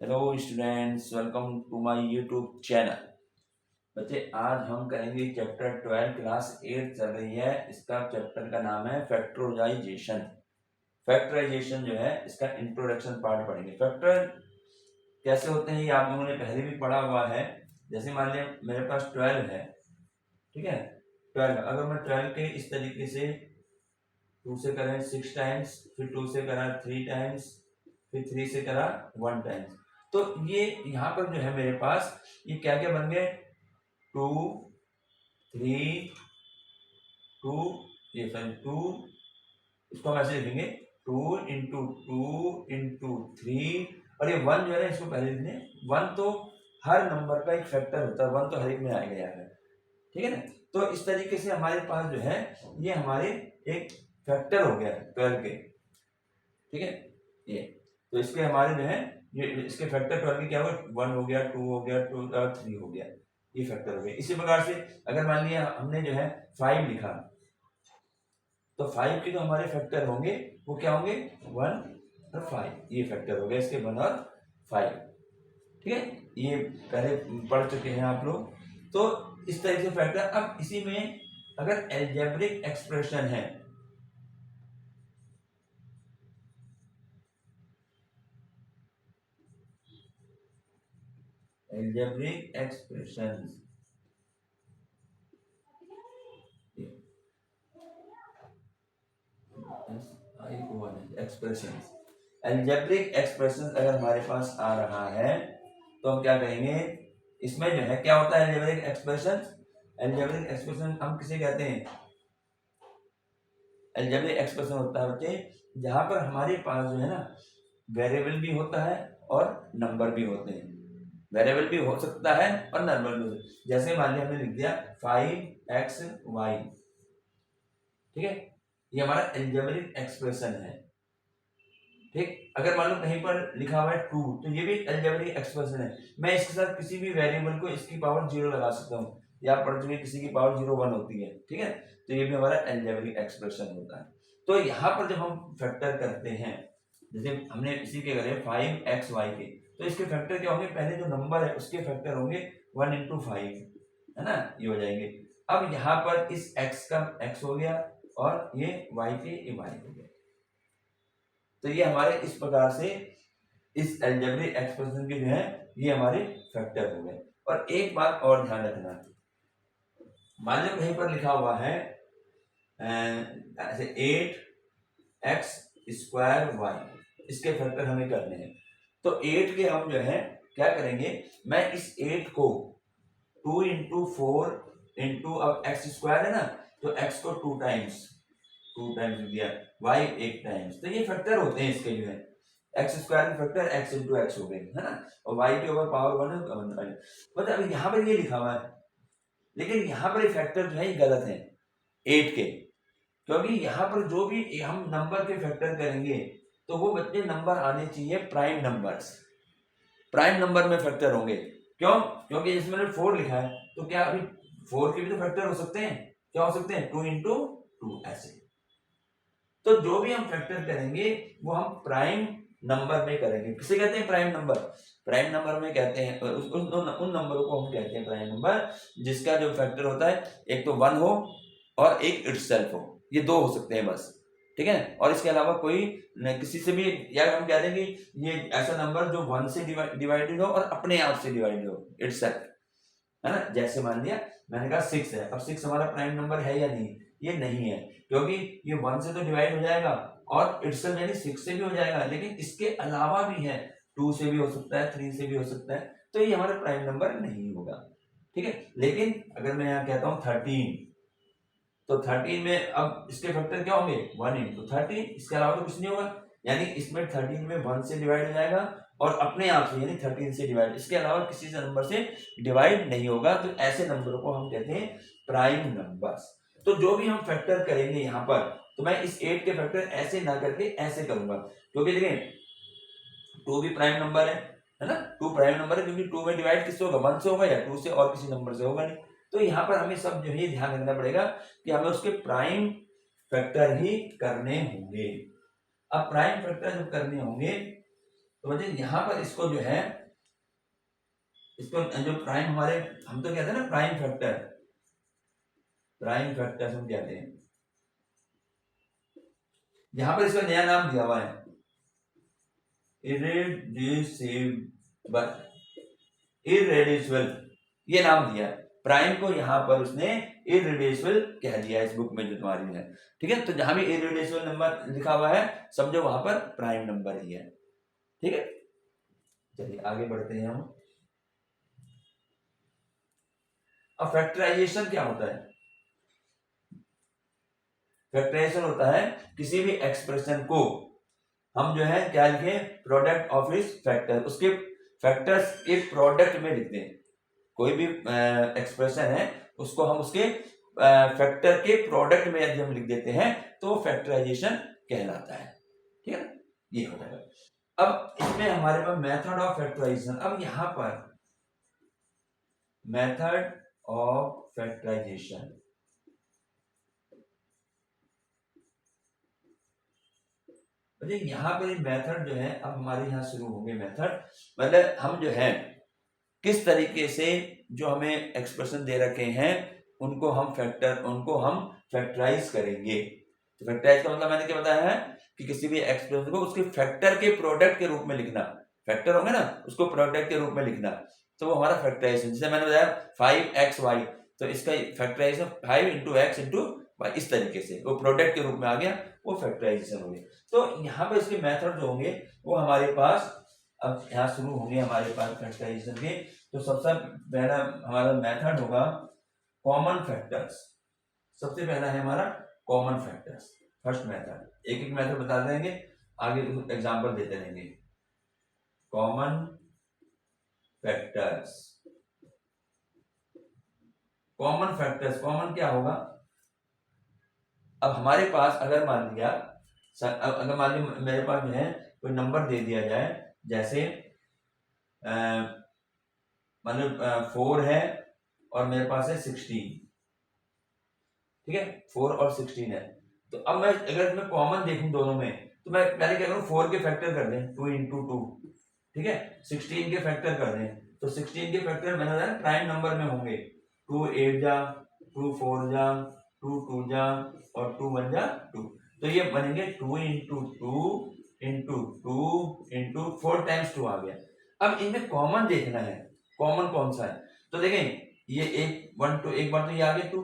Hello students, welcome to my YouTube channel. बच्चे, आज हम करेंगे चैप्टर 12, क्लास 8 चल रही है। इसका चैप्टर का नाम है फैक्टराइजेशन। फैक्टराइजेशन जो है इसका इंट्रोडक्शन पार्ट पढ़ेंगे। फैक्टर कैसे होते हैं ये आप लोगों ने पहले भी पढ़ा हुआ है। जैसे मान लिया मेरे पास 12 है, ठीक है। 12 अगर मैं 12 के इस तरीके से 2 से करें 6 टाइम्स, फिर 2 से करा 3 टाइम्स, फिर 3 से करा 1 टाइम्स, तो ये यहाँ पर जो है मेरे पास ये क्या क्या बन गए, 2 3 2, ये सॉरी 2, इसको हम ऐसे लिखेंगे 2 × 2 × 3, और ये 1 जो है ना इसको पहले लिखने 1 तो हर नंबर का एक फैक्टर होता है, 1 तो हर एक में आ गया है, ठीक है ना। तो इस तरीके से हमारे पास जो है ये हमारे एक फैक्टर हो गया 12 के, ठीक है। ये तो इसके हमारे जो है ये इसके फैक्टर 12 के क्या हुआ, 1 हो गया, 2 हो गया, 3 हो गया, ये फैक्टर हो गया। इसी प्रकार से अगर मान लिया हमने जो है 5 लिखा, तो 5 के जो हमारे फैक्टर होंगे वो क्या होंगे, 1 और 5, ये फैक्टर हो गया इसके 1 और 5, ठीक है। ये पहले पढ़ चुके हैं आप लोग। तो इस तरीके से फैक्टर, अब इसी में अगर एल्जेब्रिक एक्सप्रेशन है, algebraic expression, expression, algebraic expression अगर हमारे पास आ रहा है तो हम क्या कहेंगे, इसमें जो है क्या होता है एल्जेब्रिक एक्सप्रेशन। एल्जेब्रिक एक्सप्रेशन हम किसे कहते हैं, एल्जेब्रिक एक्सप्रेशन होता है बच्चे जहां पर हमारे पास जो है ना वेरिएबल भी होता है और नंबर भी होते हैं। वेरिएबल भी हो सकता है और नंबर भी हो सकता है। जैसे मान लिया हमने लिख दिया 5xy, ठीक है, ये हमारा एल्जेब्रिक एक्सप्रेशन है, ठीक। अगर मान लो कहीं पर लिखा हुआ है 2, तो ये भी एल्जेब्रिक एक्सप्रेशन है। मैं इसके साथ किसी भी वेरिएबल को इसकी पावर 0 लगा सकता हूँ, या पढ़ चुके किसी की पावर 0 1 होती है, ठीक है। तो ये भी हमारा एल्जेब्रिक एक्सप्रेशन होता है। तो यहाँ पर जब हम फैक्टर करते हैं, जैसे हमने इसी के करे 5xy के, तो इसके फैक्टर क्या होंगे, पहले जो नंबर है उसके फैक्टर होंगे 1 × 5, है ना, ये हो जाएंगे। अब यहाँ पर इस x का x हो गया और ये y के ये y हो गया। तो ये हमारे इस प्रकार से इस एल्जेब्रिक एक्सप्रेशन के जो है ये हमारे फैक्टर हो गए। और एक बात और ध्यान रखना, मान लो कहीं पर लिखा हुआ है ऐसे 8x² y, इसके फैक्टर हमें करने हैं। तो 8 के हम जो है क्या करेंगे, मैं इस 8 को 2 × 4 अब x² है ना, तो x को 2 टाइम्स दिया, y 1 टाइम्स, तो ये फैक्टर होते हैं इसके जो है x² के फैक्टर x × x हो गए, है ना, और y के ऊपर पावर 1 है। मतलब अभी यहाँ पर ये लिखा हुआ है, लेकिन यहाँ पर फैक्टर जो है ये गलत है 8 के, क्योंकि यहाँ पर जो भी हम नंबर के फैक्टर करेंगे तो वो बच्चे नंबर आने चाहिए प्राइम नंबर्स, प्राइम नंबर में फैक्टर होंगे। क्यों, क्योंकि इसमें 4 लिखा है, तो क्या अभी 4 के भी तो फैक्टर हो सकते हैं, क्या हो सकते हैं, 2 × 2 ऐसे। तो जो भी हम फैक्टर करेंगे वो हम प्राइम नंबर में करेंगे। किसे कहते हैं प्राइम नंबर, प्राइम नंबर में कहते हैं उन नंबरों को हम कहते हैं प्राइम नंबर जिसका जो फैक्टर होता है एक तो 1 हो और एक इटसेल्फ हो, ये 2 हो सकते हैं बस, ठीक है। और इसके अलावा कोई किसी से भी, या हम कह देंगे ये ऐसा नंबर जो 1 से डिवाइडेड हो और अपने आप से डिवाइडेड हो, इटसेल्फ, है ना। जैसे मान लिया मैंने कहा 6 है, अब 6 हमारा प्राइम नंबर है या नहीं, ये नहीं है, क्योंकि ये 1 से तो डिवाइड हो जाएगा और इटसेल्फ यानी 6 से भी हो जाएगा, लेकिन इसके अलावा भी है, 2 से भी हो सकता है, 3 से भी हो सकता है, तो ये हमारा प्राइम नंबर नहीं होगा, ठीक है। लेकिन अगर मैं यहाँ कहता हूँ 13, तो 13 में अब इसके फैक्टर क्या होंगे, 1 × 13, इसके अलावा तो कुछ नहीं होगा, यानी इसमें 13 में 1 से डिवाइड हो जाएगा और अपने आप से यानी 13 से डिवाइड, इसके अलावा किसी से नंबर से डिवाइड नहीं होगा, तो ऐसे नंबरों को हम कहते हैं प्राइम नंबर्स। तो जो भी हम फैक्टर करेंगे यहाँ पर, तो मैं इस 8 के फैक्टर ऐसे ना करके ऐसे करूंगा, क्योंकि देखिए 2 भी प्राइम नंबर है ना, 2 प्राइम नंबर है, क्योंकि 2 में डिवाइड किससे होगा, 1 से होगा या 2 से और किसी नंबर से होगा नहीं। तो यहाँ पर हमें सब जो है ध्यान रखना पड़ेगा कि हमें उसके प्राइम फैक्टर ही करने होंगे। अब प्राइम फैक्टर जब करने होंगे तो बच्चे यहाँ पर इसको जो है, इसको जो प्राइम हमारे, हम तो कहते हैं ना प्राइम फैक्टर, प्राइम फैक्टर हम कहते हैं। यहाँ पर इसका नया नाम दिया हुआ है इरेड्यूसिबल, इरेड्यूसिबल ये नाम दिया है प्राइम को, यहाँ पर उसने इरेड्यूसिबल कह दिया इस बुक में जो तुम्हारी है। ठीक है, तो जहां भी इरेड्यूसिबल नंबर लिखा हुआ है समझो वहां पर प्राइम नंबर ही है। ठीक है, चलिए आगे बढ़ते हैं हम। अब फैक्टराइजेशन क्या होता है? फैक्टराइजेशन होता है किसी भी एक्सप्रेशन को हम जो है क्या लिखें, प्रोडक्ट ऑफ इट्स फैक्टर, उसके फैक्टर्स के प्रोडक्ट में लिखते हैं। कोई भी एक्सप्रेशन है उसको हम उसके फैक्टर के प्रोडक्ट में यदि हम लिख देते हैं तो फैक्टराइजेशन कहलाता है। ठीक है, ये हो जाएगा। अब इसमें हमारे पास मेथड ऑफ फैक्टराइजेशन, अब यहां पर मेथड ऑफ फैक्टराइजेशन, यहां पर मेथड जो है अब हमारे यहां शुरू होंगे मेथड, मतलब हम जो है किस तरीके से जो हमें एक्सप्रेशन दे रखे हैं उनको हम फैक्टराइज करेंगे। तो फैक्टराइज का मतलब मैंने क्या बताया है कि किसी भी एक्सप्रेशन को उसके फैक्टर के प्रोडक्ट के रूप में लिखना, फैक्टर होंगे ना उसको प्रोडक्ट के रूप में लिखना, तो वो हमारा फैक्टराइजेशन। जैसे मैंने बताया 5xy, तो इसका factorisation 5 into x into y, इस तरीके से वो प्रोडक्ट के रूप में आ गया, वो फैक्टराइजेशन हो गया। तो यहाँ पर इसके मेथड जो होंगे वो हमारे पास अब यहाँ शुरू होंगे हमारे पास फैक्टराइजेशन के। तो सबसे पहला हमारा मेथड होगा कॉमन फैक्टर्स। सबसे पहला है हमारा कॉमन फैक्टर्स, फर्स्ट मेथड। एक एक मेथड बता देंगे, आगे एग्जांपल देते रहेंगे। Common factors, common factors, common क्या होगा? अब हमारे पास अगर मान लिया मेरे पास जो है कोई नंबर दे दिया जाए, जैसे मतलब 4 है और मेरे पास है 16, ठीक है, 4 और 16 है। तो अब मैं अगर मैं कॉमन देखूं दोनों में, तो मैं पहले क्या करूं, 4 के फैक्टर कर दें 2 into 2, ठीक है, 16 के फैक्टर कर दें। तो 16 के फैक्टर मैंने बताया प्राइम नंबर में होंगे, 2 8 जा, 2 4 जा, 2 2 जा और 2 1 जा 2। तो ये बनेंगे 2 into 2 into 2 into 4 times 2 आ गया। अब इनमें कॉमन देखना है, कॉमन कौन सा है। तो देखें ये एक बार तो ये आ गया 2,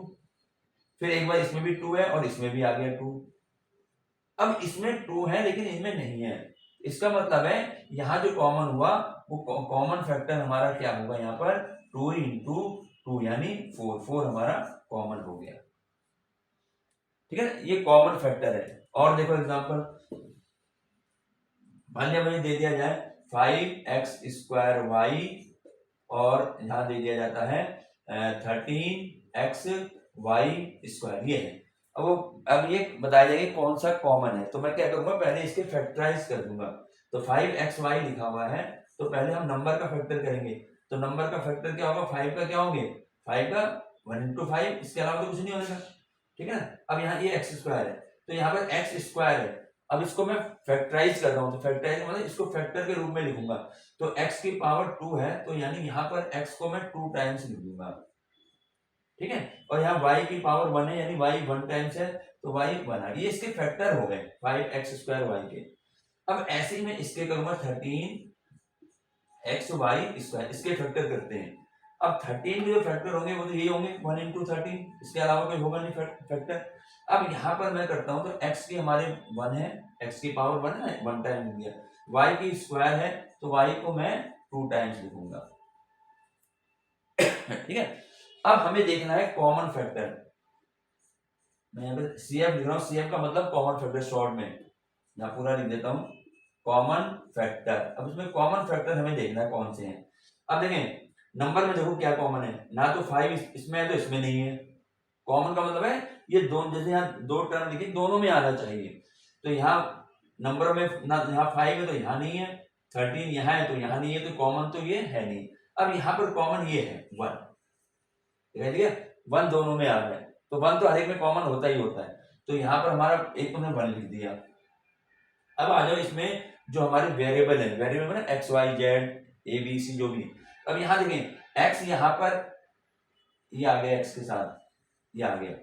फिर एक बार इसमें भी 2 है और इसमें भी आ गया 2। अब इसमें 2 है लेकिन इनमें नहीं है, इसका मतलब है यहाँ जो कॉमन हुआ वो कॉमन फैक्टर हमारा क्या होगा, यहाँ पर 2 into 2 यानी 4 हमारा कॉमन हो गया। ठीक है, ये कॉमन फैक्टर है। और देखो एग्जांपल, मान लिया मुझे दे दिया जाए 5x² y और यहां दे दिया जाता है 13xy², ये है। अब ये बताया जाएगा कौन सा कॉमन है। तो मैं क्या करूंगा, पहले इसके फैक्टराइज कर दूंगा। तो 5xy लिखा हुआ है तो पहले हम नंबर का फैक्टर करेंगे। तो नंबर का फैक्टर क्या होगा, 5 का क्या होंगे, 5 का 1 into 5, इसके अलावा तो कुछ नहीं होगा। ठीक है ना, अब यहाँ ये x² है तो यहाँ पर x² है। अब इसको मैं फैक्टराइज कर रहा हूँ, तो फैक्टराइज मतलब इसको फैक्टर के रूप में लिखूंगा। तो x की पावर 2 है तो यानी यहाँ पर x को मैं 2 टाइम्स लिख दूंगा। ठीक है, और यहाँ y की पावर 1 है यानी y 1 टाइम्स है तो y 1 आ गया। ये इसके फैक्टर हो गए 5x² y के। अब ऐसे ही मैं इसके करूंगा 13xy², इसके फैक्टर करते हैं। अब 13 के जो फैक्टर होंगे वो तो ये होंगे 1 into 13, इसके अलावा कोई होगा नहीं फैक्टर। अब यहाँ पर मैं करता हूँ तो x की हमारे 1 है, x की पावर 1 है, 1 टाइम लिख दिया। y की स्क्वायर है तो y को मैं 2 टाइम्स लिखूंगा। ठीक है, अब हमें देखना है कॉमन फैक्टर। मैं यहाँ पे CF लिख रहा हूँ, CF का मतलब कॉमन फैक्टर शॉर्ट में, यहाँ पूरा लिख देता हूँ कॉमन फैक्टर। अब इसमें कॉमन फैक्टर हमें देखना है कौन से हैं। अब देखें नंबर में देखो क्या कॉमन है, ना तो 5 इसमें है तो इसमें नहीं है। कॉमन का मतलब है ये दोनों, जैसे यहाँ 2 टर्म लिखी दोनों में आना चाहिए। तो यहाँ नंबर में ना यहाँ 5 है तो यहाँ नहीं है, 13 यहाँ है तो यहाँ नहीं है, तो कॉमन तो ये है नहीं। अब यहाँ पर कॉमन ये है 1, ठीक है, 1 दोनों में आ रहा है, तो 1 तो हर एक में कॉमन होता ही होता है। तो यहाँ पर हमारा एक तुमने 1 लिख दिया। अब आ जाओ इसमें जो हमारे वेरिएबल है, वेरिएबल में X Y Z A B C जो भी। अब यहाँ देखें एक्स यहाँ पर ये आ गया एक्स के साथ, ये आ गया,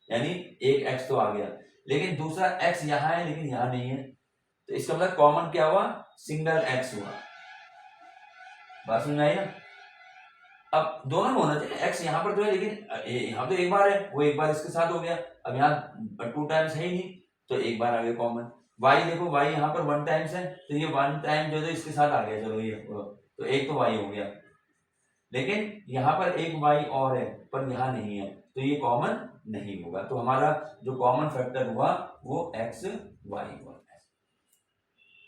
यानी एक एक्स तो आ गया, लेकिन दूसरा एक्स यहाँ है लेकिन यहाँ नहीं है, तो इसका मतलब कॉमन क्या हुआ, सिंगल एक्स हुआ। बात समझ आई ना। अब दोनों में होना चाहिए, एक्स यहाँ पर तो है लेकिन यहाँ तो एक बार है, वो एक बार इसके साथ हो गया, अब यहाँ 2 टाइम्स है ही नहीं, तो एक बार आ गया कॉमन। वाई देखो, वाई यहाँ पर 1 टाइम्स है, तो ये 1 टाइम जो है इसके साथ आ गया, चलो ये तो एक तो वाई हो गया, लेकिन यहाँ पर एक वाई और है पर यहाँ नहीं है, तो ये कॉमन नहीं होगा। तो हमारा जो कॉमन फैक्टर हुआ वो एक्स वाई हुआ।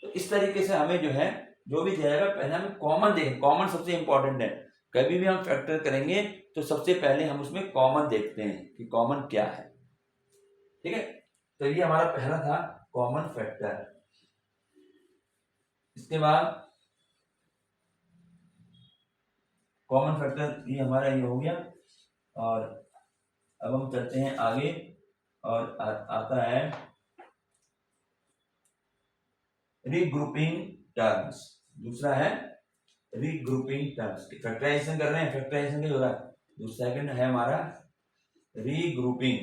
तो इस तरीके से हमें जो है जो भी जाएगा पहले हमें कॉमन देखें, कॉमन सबसे इंपॉर्टेंट है। कभी भी हम फैक्टर करेंगे तो सबसे पहले हम उसमें कॉमन देखते हैं कि कॉमन क्या है, ठीक है। तो ये हमारा पहला था कॉमन फैक्टर। इसके बाद कॉमन फैक्टर ये हमारा ये हो गया, और अब हम चलते हैं आगे और आता है रीग्रुपिंग टर्म्स। दूसरा है रीग्रुपिंग टर्म्स। फैक्टराइजेशन कर रहे हैं, फैक्टराइजेशन क्या हो रहा है, जो सेकंड है हमारा रीग्रुपिंग,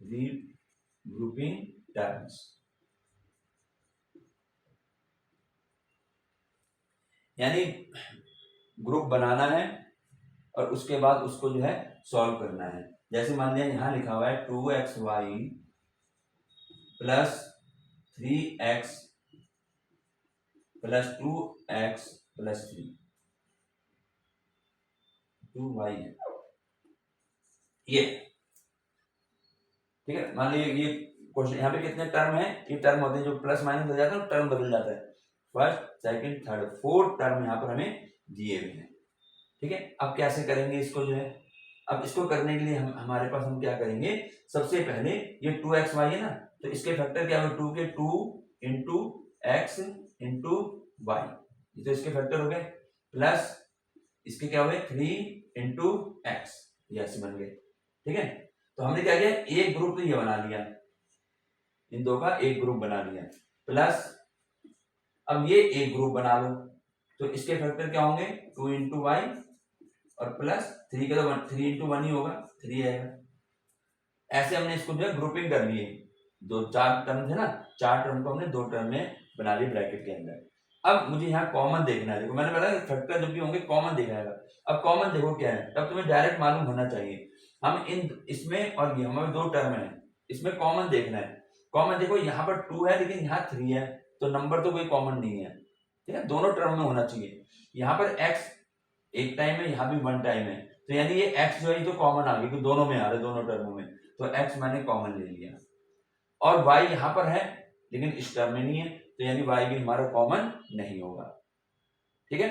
रीग्रुपिंग टर्म्स, यानी ग्रुप बनाना है और उसके बाद उसको जो है सॉल्व करना है। जैसे मान लिया यहां लिखा हुआ है 2xy plus 3x plus 2x plus 3, 2y है ये, ठीक है। मान लीजिए ये क्वेश्चन, यहाँ पे कितने टर्म है, ये टर्म होते हैं जो प्लस माइनस हो जाता है, टर्म बदल जाता है, फर्स्ट सेकंड थर्ड 4 टर्म यहाँ पर हमें दिए हुए हैं, ठीक है। अब कैसे करेंगे इसको जो है, अब इसको करने के लिए हमारे पास हम क्या करेंगे, सबसे पहले ये 2xy है ना, तो इसके फैक्टर क्या होगा, 2 के 2 इंटू एक्स इंटू वाई, ये तो इसके फैक्टर हो गए, प्लस इसके क्या हो गए 3 इंटू एक्स, ये ऐसे बन गए, ठीक है। तो हमने क्या किया, एक ग्रुप तो ये बना लिया, इन दो का एक ग्रुप बना लिया, प्लस अब ये एक ग्रुप बना लो, तो इसके फैक्टर क्या होंगे 2 इंटू वाई और प्लस 3 का तो 3 इंटू 1 ही होगा, 3 आएगा। ऐसे हमने इसको जो है ग्रुपिंग कर लिए, दो 4 टर्म थे ना, 4 टर्म को हमने 2 टर्म में बना लिए ब्रैकेट के अंदर। अब मुझे यहाँ कॉमन देखना है, देखो मैंने बोला फैक्टर जब भी होंगे कॉमन देखा जाएगा। अब कॉमन देखो क्या है, तब तुम्हें डायरेक्ट मालूम होना चाहिए, हम इन इसमें और ये हमारे 2 टर्म है, इसमें कॉमन देखना है। कॉमन देखो यहाँ पर 2 है लेकिन यहाँ 3 है, तो नंबर तो कोई कॉमन नहीं है, ठीक है, दोनों टर्म में होना चाहिए। यहाँ पर x एक टाइम है, यहाँ भी 1 टाइम है, तो यानी ये x जो है तो कॉमन आ गया, क्योंकि दोनों में आ रहे, दोनों टर्मों में, तो x मैंने कॉमन ले लिया। और y यहाँ पर है लेकिन इस टर्म में नहीं है, तो यानी y भी हमारा कॉमन नहीं होगा, ठीक है।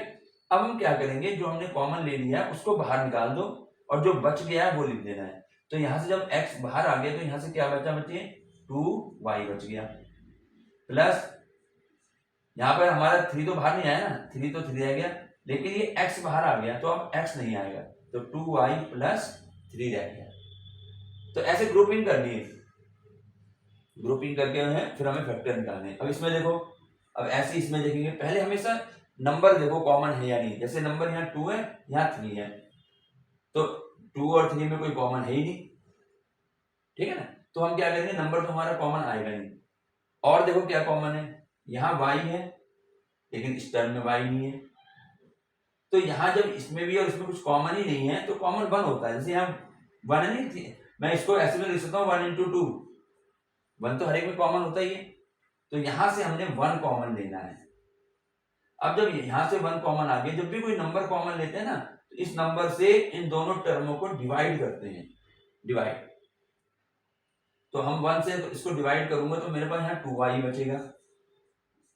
अब हम क्या करेंगे, जो हमने कॉमन ले लिया उसको बाहर निकाल दो और जो बच गया है वो लिख देना है। तो यहां से जब x बाहर आ गया तो यहां से क्या बचा, बचे 2y बच गया, प्लस यहाँ पर हमारा 3 तो बाहर नहीं आया ना, 3 तो 3 आ गया, लेकिन ये x बाहर आ गया तो अब x नहीं आएगा, तो 2y प्लस 3 रह गया। तो ऐसे ग्रुपिंग करनी है, ग्रुपिंग करके है फिर हमें फैक्टर निकालने हैं। अब इसमें देखो, अब ऐसे इसमें देखेंगे, पहले हमेशा नंबर देखो कॉमन है या नहीं, जैसे नंबर यहाँ 2 है यहाँ 3 है, तो 2 और 3 में कोई कॉमन है ही नहीं, ठीक है ना, तो हम क्या करेंगे, नंबर तो हमारा कॉमन आएगा नहीं। और देखो क्या कॉमन है, यहाँ y है लेकिन इस टर्म में y नहीं है, तो यहाँ जब इसमें भी और इसमें कुछ कॉमन ही नहीं है तो कॉमन 1 होता है। जैसे यहाँ 1 नहीं थी, मैं इसको ऐसे में लिख सकता हूँ 1 इंटू 2, 1 तो हर एक में कॉमन होता ही है, तो यहां से हमने 1 कॉमन लेना है। अब जब यहां से 1 कॉमन आ गया, जब भी कोई नंबर कॉमन लेते हैं ना, तो इस नंबर से इन दोनों टर्मों को डिवाइड करते हैं, डिवाइड। तो हम 1 से तो इसको डिवाइड करूंगा तो मेरे पास यहाँ 2y बचेगा,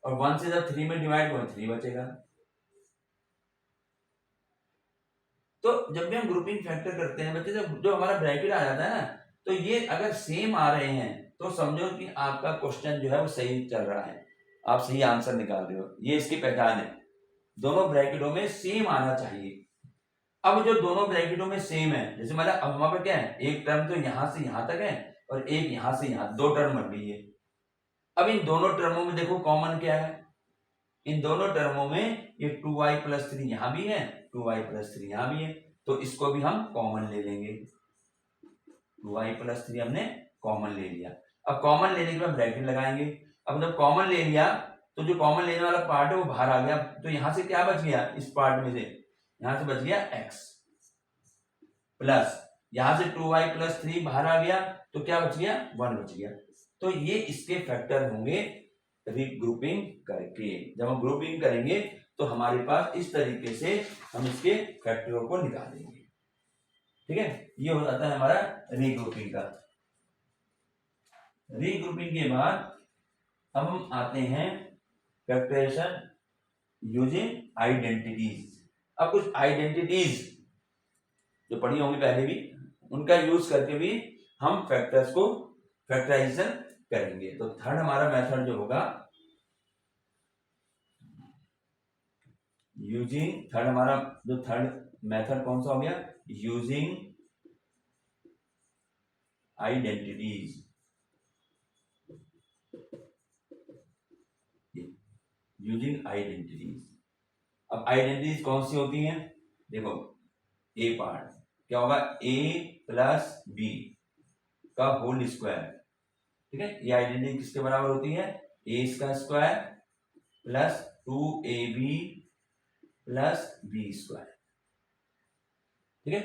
और 1 से जब 3 में डिवाइड करूंगा 3 बचेगा। तो जब भी हम ग्रुपिंग फैक्टर करते हैं बच्चे, जब जो हमारा ब्रैकेट आ जाता है ना, तो ये अगर सेम आ रहे हैं तो समझो कि आपका क्वेश्चन जो है वो सही चल रहा है, आप सही आंसर निकाल रहे हो, ये इसकी पहचान है, दोनों ब्रैकेटों में सेम आना चाहिए। अब जो दोनों ब्रैकेटों में सेम है, जैसे मतलब अब हमारे क्या है, एक टर्म तो यहां से यहां तक है और एक यहां से यहां, 2 टर्म बन गई है, अब इन दोनों टर्मों में देखो कॉमन क्या है, इन दोनों टर्मों में ये 2y+3 यहां भी है, 2y+3 यहां भी है, तो इसको भी हम कॉमन ले लेंगे। 2y+3 हमने कॉमन ले लिया। अब कॉमन लेने के बाद ब्रैकेट लगाएंगे। अब जब कॉमन ले लिया तो जो कॉमन लेने वाला पार्ट है वो बाहर आ गया, तो यहां से क्या बच गया, इस पार्ट में से यहां से बच गया x प्लस यहां से 2y+3 बाहर आ गया, तो क्या बच गया, 1 बच गया। तो ये इसके फैक्टर होंगे रीग्रुपिंग करके। जब हम ग्रुपिंग करेंगे तो हमारे पास इस तरीके से हम इसके फैक्टरों को निकालेंगे। ठीक है, ये हो जाता है हमारा रीग्रुपिंग का। रीग्रुपिंग के बाद अब हम आते हैं फैक्टराइजेशन यूजिंग आइडेंटिटीज। अब कुछ आइडेंटिटीज जो पढ़ी होंगी पहले भी, उनका यूज करके भी हम फैक्टर्स को फैक्टराइजेशन करेंगे। तो थर्ड हमारा मेथड जो होगा यूजिंग, थर्ड हमारा जो थर्ड मेथड कौन सा हो गया, यूजिंग आइडेंटिटीज। Using identities. अब आइडेंटिटीज कौन सी होती हैं, देखो ए पार्ट क्या होगा, a+b का होल स्क्वायर। ठीक है, ये आइडेंटिटी किसके बराबर होती है, a² plus 2ab plus b²। ठीक है,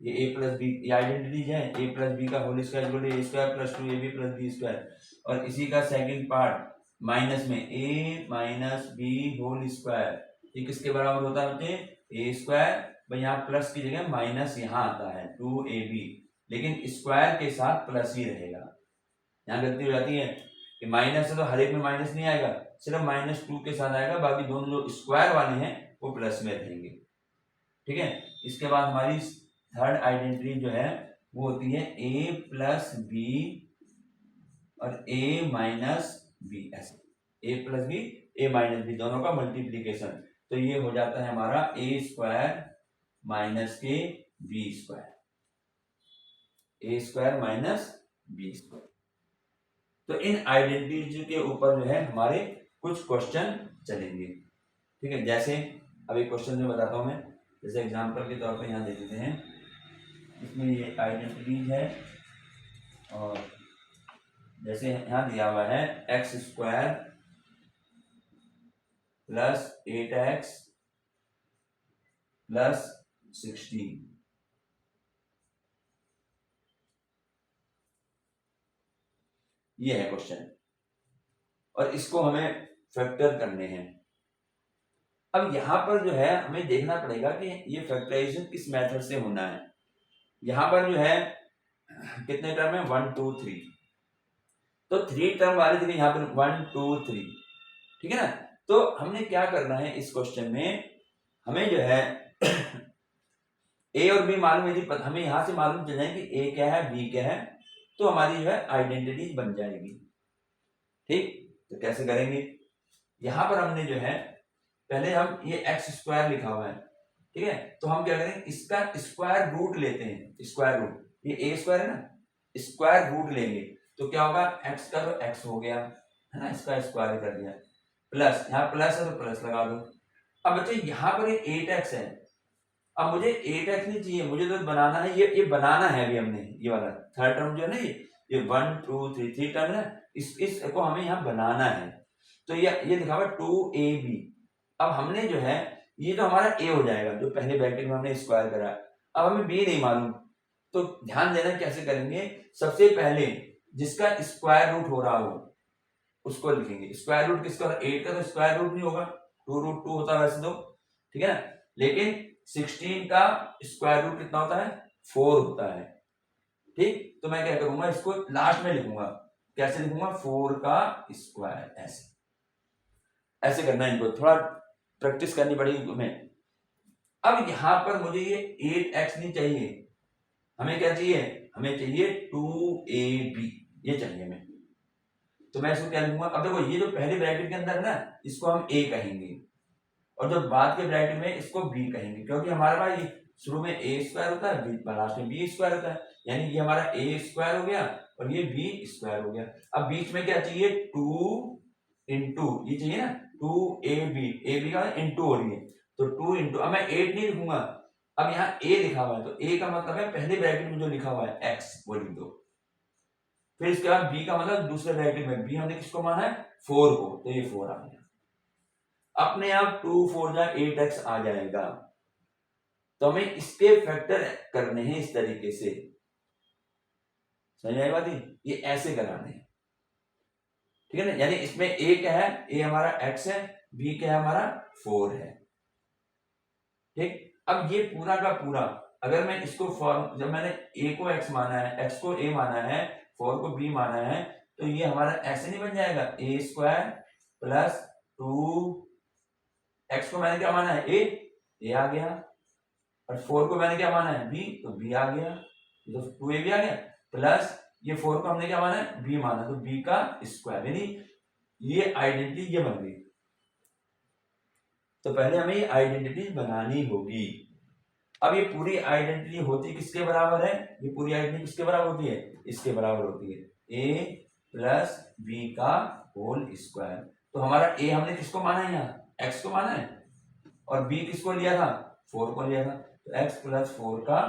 ये a+b ये आइडेंटिटीज है, a+b का whole square equal to a² plus 2ab plus b²। और इसी का सेकंड पार्ट माइनस में a - b होल स्क्वायर, ये किसके बराबर होता है बच्चे, a²। भाई यहाँ प्लस की जगह माइनस यहाँ आता है 2ab, लेकिन स्क्वायर के साथ प्लस ही रहेगा। यहाँ गलती हो जाती है कि माइनस है तो हर एक में माइनस नहीं आएगा, सिर्फ -2 के साथ आएगा, बाकी दोनों जो स्क्वायर वाले हैं वो प्लस में रहेंगे। ठीक है, इसके बाद हमारी थर्ड आइडेंटिटी जो है वो होती है a+b और a-b, ऐसे a+b a-b दोनों का मल्टीप्लीकेशन। तो ये हो जाता है हमारा a² माइनस के b², a² माइनस b²। तो इन आइडेंटिटीज के ऊपर जो है हमारे कुछ क्वेश्चन चलेंगे। ठीक है, जैसे अब एक क्वेश्चन जो बताता हूं मैं, जैसे एग्जांपल के तौर पे यहाँ दे देते हैं, इसमें ये आइडेंटिटीज है और जैसे यहाँ दिया हुआ है x² प्लस 8x प्लस 16। ये है क्वेश्चन और इसको हमें फैक्टर करने हैं। अब यहां पर जो है हमें देखना पड़ेगा कि ये फैक्टराइजेशन किस मेथड से होना है। यहां पर जो है कितने टर्म है, 1 2 3, तो 3 टर्म वाले देखिए यहाँ पर 1 2 3। ठीक है ना, तो हमने क्या करना है इस क्वेश्चन में, हमें जो है ए और बी मालूम है, हमें यहां से मालूम चल जाए कि ए क्या है बी क्या है, तो हमारी जो है आइडेंटिटी बन जाएगी। ठीक, तो कैसे करेंगे, यहां पर हमने जो है पहले हम ये x² लिखा हुआ है, ठीक है, तो हम क्या करेंगे, इसका स्क्वायर रूट लेते हैं। स्क्वायर रूट, ये a² है ना, स्क्वायर रूट लेंगे तो क्या होगा, x का तो x हो गया है ना, इसका स्क्वायर कर दिया, प्लस यहाँ प्लस है तो प्लस लगा दो। अब बच्चे यहाँ पर ये 8x है, अब मुझे 8x नहीं चाहिए, मुझे तो बनाना है, ये बनाना है अभी हमने, ये वाला थर्ड टर्म जो है ना, ये 1 2 3 टर्म है, इसको हमें यहाँ बनाना है। तो ये लिखा हुआ 2ab। अब हमने जो है ये तो हमारा a हो जाएगा जो पहले ब्रैकेट में हमने स्क्वायर करा। अब हमें b नहीं मालूम, तो ध्यान देना कैसे करेंगे, सबसे पहले जिसका स्क्वायर रूट हो रहा हो उसको लिखेंगे। स्क्वायर रूट किसका, 8 का तो स्क्वायर रूट नहीं होगा, 2√2 होता है वैसे तो, ठीक है ना, लेकिन 16 का स्क्वायर रूट कितना होता है, 4 होता है। ठीक, तो मैं क्या करूंगा, इसको लास्ट में लिखूंगा, कैसे लिखूंगा, 4 का स्क्वायर, ऐसे ऐसे करना है, इनको थोड़ा प्रैक्टिस करनी पड़ेगी तुम्हें। अब यहां पर मुझे ये 8x नहीं चाहिए, हमें क्या चाहिए, हमें चाहिए 2ab, ये चाहिए हमें। तो मैं इसको क्या लिखूंगा, अब देखो ये जो पहले ब्रैकेट के अंदर है ना, इसको हम a कहेंगे और जो बाद के ब्रैकेट में इसको b कहेंगे, क्योंकि हमारे पास शुरू में a² होता है, लास्ट में b² होता है, यानी ये हमारा a² हो गया और ये बी स्क्वायर हो गया। अब बीच में क्या चाहिए, 2 इंटू, ये चाहिए ना 2ab, ab का इंटू हो रही है तो 2 इंटू, अब मैं 8 नहीं लिखूंगा, अब यहाँ a लिखा हुआ है तो a का मतलब है पहले ब्रैकेट में जो लिखा हुआ है x वो लिख दो। फिर इसके बाद b का मतलब दूसरे ब्रैकेट में, b हमने किसको माना है 4 को, तो ये 4 आ गया। अपने आप 2 4 जा 8x आ जाएगा। तो हमें इसके फैक्टर करने हैं इस तरीके से, समझ आई बात? ये ऐसे कराने हैं, ठीक है ना। यानी इसमें a क्या है, a हमारा x है, b क्या है हमारा 4 है, ठीक। अब ये पूरा का पूरा अगर मैं इसको फॉर्म, जब मैंने a को x माना है, x को a माना है, 4 को b माना है, तो ये हमारा ऐसे नहीं बन जाएगा, a स्क्वायर प्लस 2, x को मैंने क्या माना है a आ गया, और 4 को मैंने क्या माना है b, तो b आ गया, तो 2ab आ गया, प्लस ये 4 को हमने क्या माना है b माना, तो b का स्क्वायर, यानी ये आइडेंटिटी ये बन गई। तो पहले हमें ये आइडेंटिटी बनानी होगी। अब ये पूरी आइडेंटिटी होती किसके बराबर है, ये पूरी आइडेंटिटी किसके बराबर होती है, इसके बराबर होती है a प्लस b का होल स्क्वायर। तो हमारा a हमने किसको माना है, यहाँ x को माना है, और b किसको लिया था 4 को लिया था, तो x प्लस 4 का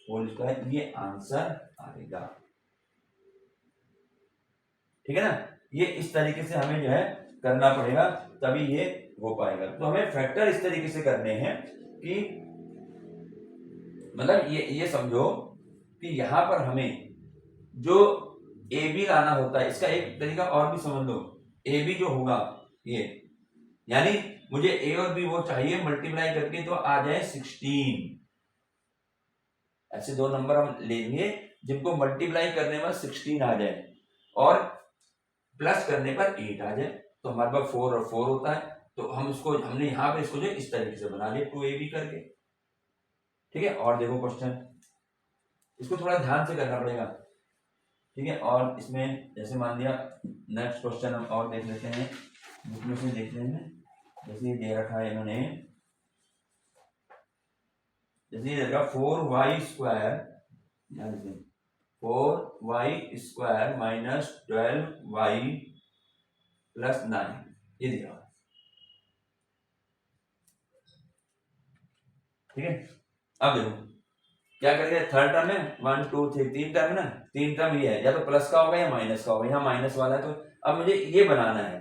होल स्क्वायर, ये आंसर आएगा, ठीक है ना। ये इस तरीके से हमें जो है करना पड़ेगा, तभी ये हो पाएगा। तो हमें फैक्टर इस तरीके से करने हैं कि मतलब ये समझो कि यहां पर हमें जो ए बी लाना होता है, इसका एक तरीका और भी समझ लो, ए बी जो होगा ये, यानी मुझे ए और बी वो चाहिए मल्टीप्लाई करके तो आ जाए 16। ऐसे दो नंबर हम लेंगे जिनको मल्टीप्लाई करने पर 16 आ जाए और प्लस करने पर 8 आ जाए, तो हमारे पास 4 और 4 होता है। तो हम इसको, हमने यहाँ पे इसको जो इस तरीके से बना लिया 2ab करके, ठीक है। और देखो क्वेश्चन, इसको थोड़ा ध्यान से करना पड़ेगा, ठीक है। और इसमें जैसे मान लिया नेक्स्ट क्वेश्चन हम और देख लेते हैं, बुक में से देख लेंगे। जैसे ये दे रखा है इन्होंने, जैसे ये देगा 4y square, 4y square minus 12y plus 9, ये दिया, ठीक है। अब देखो क्या करेंगे, थर्ड टर्म है 1 2 3, 3 टर्म है ना, 3 टर्म ये है, या तो प्लस का होगा या माइनस का होगा, यहाँ माइनस वाला है। तो अब मुझे ये बनाना है,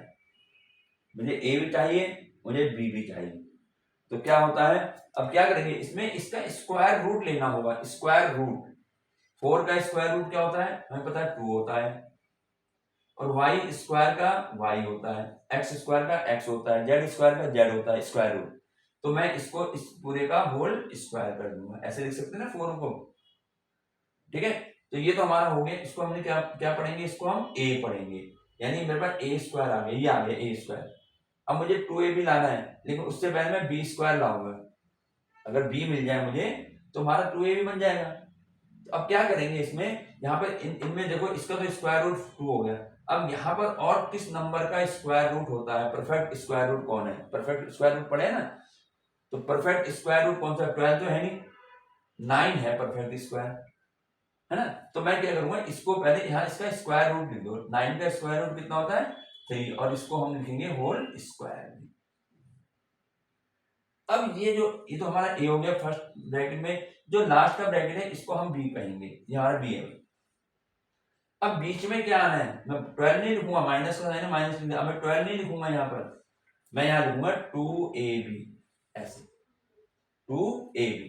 मुझे ए भी चाहिए, मुझे बी भी चाहिए। तो क्या होता है, अब क्या करेंगे इसमें, इसका स्क्वायर रूट लेना होगा। स्क्वायर रूट 4 का स्क्वायर रूट क्या होता है, हमें पता है 2 होता है, और y स्क्वायर का y होता है, x स्क्वायर का x होता है, z स्क्वायर का z होता है स्क्वायर रूट। तो मैं इसको इस पूरे का होल स्क्वायर कर दूंगा, ऐसे लिख सकते हैं ना 4 को, ठीक है। तो ये तो हमारा हो गया, इसको हमने क्या क्या पढ़ेंगे, इसको हम a पढ़ेंगे, यानी मेरे पास a स्क्वायर आ गया, ये आ गया a स्क्वायर। अब मुझे 2ab लाना है, लेकिन उससे पहले मैं b स्क्वायर लाऊंगा। अगर b मिल जाए मुझे तो हमारा 2ab बन जाएगा। तो अब क्या करेंगे इसमें, यहाँ पर इनमें देखो, इसका तो स्क्वायर रूट 2 हो गया। अब यहाँ पर और किस नंबर का स्क्वायर रूट होता है, परफेक्ट स्क्वायर रूट कौन है, परफेक्ट स्क्वायर रूट पढ़े ना, तो परफेक्ट स्क्वायर रूट कौन सा, 12 तो है नहीं, 9 है परफेक्ट स्क्वायर, है ना। तो मैं क्या करूंगा, इसको पहले यहाँ इसका स्क्वायर रूट लिख दो, 9 का स्क्वायर रूट कितना होता है 3, और इसको हम लिखेंगे होल स्क्वायर। अब ये तो हमारा ए हो गया फर्स्ट ब्रैकेट में, जो लास्ट का ब्रैकेट है इसको हम बी कहेंगे, ये हमारा बी है। अब बीच में क्या आना है, मैं 12 नहीं लिखूंगा, माइनस का साइन है माइनस लिखूंगा, अब मैं 12 नहीं लिखूंगा यहाँ पर, मैं यहाँ लिखूंगा 2ab, ऐसे 2ab।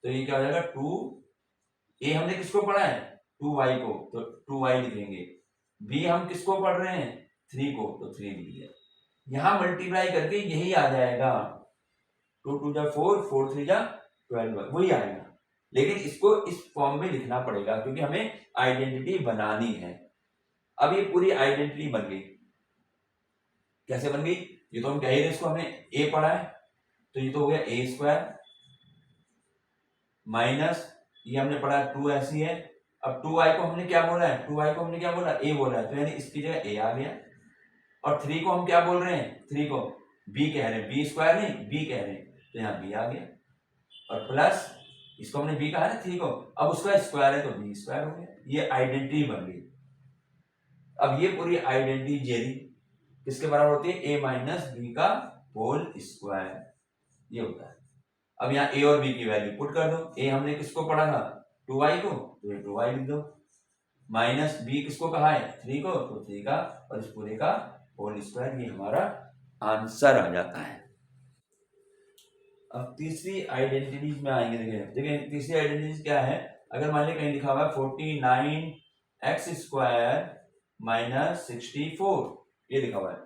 तो ये क्या हो जाएगा 2a, हमने किसको पढ़ा है 2y को, तो 2y लिखेंगे। b हम किसको पढ़ रहे हैं 3 को, तो 3 लिख दिया। यहाँ मल्टीप्लाई करके यही आ जाएगा, 2 2 जा 4, 4 3 जा 12, वही आएगा। लेकिन इसको इस फॉर्म में लिखना पड़ेगा क्योंकि हमें आइडेंटिटी बनानी है। अब ये पूरी आइडेंटिटी बन गई, कैसे बन गई, ये तो हम कह ही रहे, इसको हमने a पढ़ा है, तो ये तो हो गया a स्क्वायर माइनस ये हमने पढ़ा 2 ऐसी है। अब 2y को हमने क्या बोला है, 2y को हमने क्या बोला a बोला है, तो यानी इसकी जगह a आ गया। और 3 को हम क्या बोल रहे हैं, 3 को b कह रहे हैं, b स्क्वायर नहीं b कह रहे हैं, तो यहाँ b आ गया। और प्लस इसको हमने b कहा है 3 को, अब उसका स्क्वायर है तो b स्क्वायर हो गया। ये आइडेंटिटी बन गई। अब ये पूरी आइडेंटिटी जेरी किसके बराबर होती है, ए माइनस बी का होल स्क्वायर, ये होता है। अब यहाँ ए और बी की वैल्यू पुट कर दो, ए हमने किसको पढ़ा था 2y को, तो ये 2y लिख दो, माइनस बी किसको कहा है 3 को, तो 3 का, और इस पूरे का होल स्क्वायर, ये हमारा आंसर आ जाता है। अब तीसरी आइडेंटिटीज में आएंगे, देखिए तीसरी आइडेंटिटीज क्या है, अगर मान लीजिए कहीं लिखा हुआ है 49x स्क्वायर माइनस 64, ये लिखा हुआ है।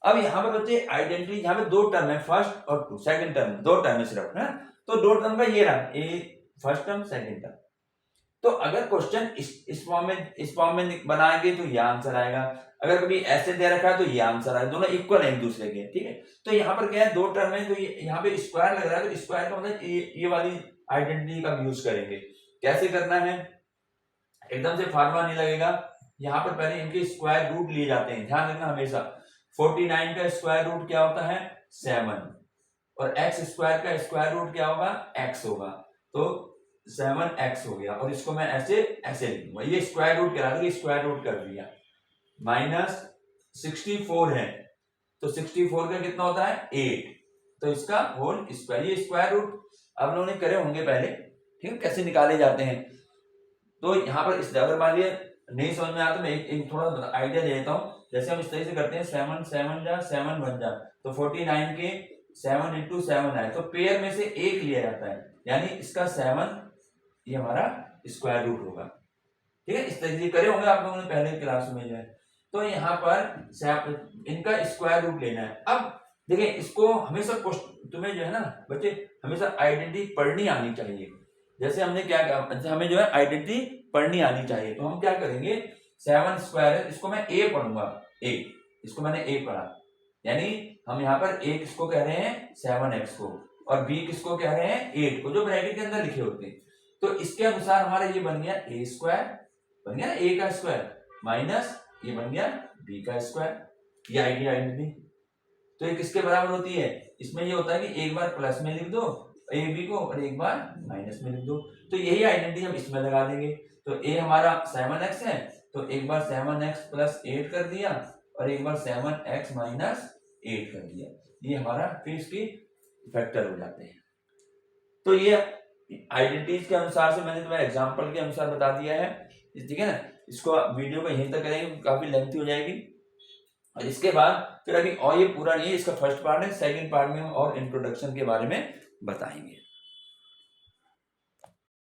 अब यहाँ पर बच्चे आइडेंटिटी, यहाँ पे दो टर्म है, फर्स्ट और टू, सेकंड टर्म दो टर्म है सिर्फ, है, तो दो टर्म का ये रहा, ए फर्स्ट टर्म सेकंड टर्म। तो अगर क्वेश्चन इस फॉर्म में बनाएंगे तो ये आंसर आएगा, अगर कभी ऐसे दे रखा है तो ये आंसर आएगा, दोनों इक्वल है एक दूसरे के, ठीक है। तो यहाँ पर क्या है, दो टर्म है, तो यहाँ पे स्क्वायर लग रहा है, तो स्क्वायर का मतलब ये वाली आइडेंटिटी का यूज करेंगे। कैसे करना है, एकदम से फार्मूला नहीं लगेगा, यहाँ पर पहले इनके स्क्वायर रूट लिए जाते हैं, ध्यान रखना हमेशा। 49 का स्क्वायर रूट क्या होता है 7, और x स्क्वायर का स्क्वायर रूट क्या होगा x होगा, तो 7x हो गया, और इसको मैं ऐसे लिखूंगा, ये स्क्वायर रूट करा दिया, स्क्वायर रूट कर दिया, माइनस 64 है, तो 64 का कितना होता है 8, तो इसका होल स्क्वायर, ये स्क्वायर रूट आप लोगों ने करे होंगे पहले, ठीक है, कैसे निकाले जाते हैं। तो यहाँ पर इस, अगर मान लिया नहीं समझ में आता, मैं एक थोड़ा आइडिया दे देता हूँ। जैसे हम इस तरह से करते हैं, 7 बन जा, तो 49 के 7 इंटू 7 आए, तो पेयर में से एक लिया जाता है, यानी इसका 7 ये हमारा स्क्वायर रूट होगा, ठीक है। इस तरह से करे होंगे आप लोगों ने पहले क्लास में जो है। तो यहाँ पर इनका स्क्वायर रूट लेना है। अब देखिए इसको हमेशा तुम्हें जो है ना बच्चे, हमेशा आइडेंटिटी पढ़नी आनी चाहिए। जैसे हमने क्या कहा, हमें जो है आइडेंटिटी पढ़नी आनी चाहिए, तो हम क्या करेंगे, 7 स्क्वायर है, इसको मैं ए पढ़ूंगा, ए, इसको मैंने ए पढ़ा, यानी हम यहाँ पर ए किसको कह रहे हैं 7x को, और बी किसको कह रहे हैं 8 को, जो ब्रैकेट के अंदर लिखे होते हैं। तो इसके अनुसार हमारा ये बन गया ए स्क्वायर, बन गया ना ए का स्क्वायर, माइनस ये बन गया बी का स्क्वायर, ये आइडेंटिटी। तो ये किसके बराबर होती है, इसमें ये होता है कि एक बार प्लस में लिख दो ए बी को, और एक बार माइनस में लिख दो, तो यही आइडेंटिटी हम इसमें लगा देंगे। तो ए हमारा 7x है, तो एक बार 7x प्लस 8 कर दिया, और एक बार 7x माइनस 8 कर दिया, ये हमारा फिर इसकी फैक्टर हो जाते हैं। तो ये आइडेंटिटीज के अनुसार से मैंने तुम्हें एग्जांपल के अनुसार बता दिया है, ठीक है ना। इसको वीडियो को यहीं तक करेंगे, काफी लेंथी हो जाएगी, और इसके बाद फिर अभी और ये पूरा नहीं है, इसका फर्स्ट पार्ट है, सेकंड पार्ट में हम और इंट्रोडक्शन के बारे में बताएंगे।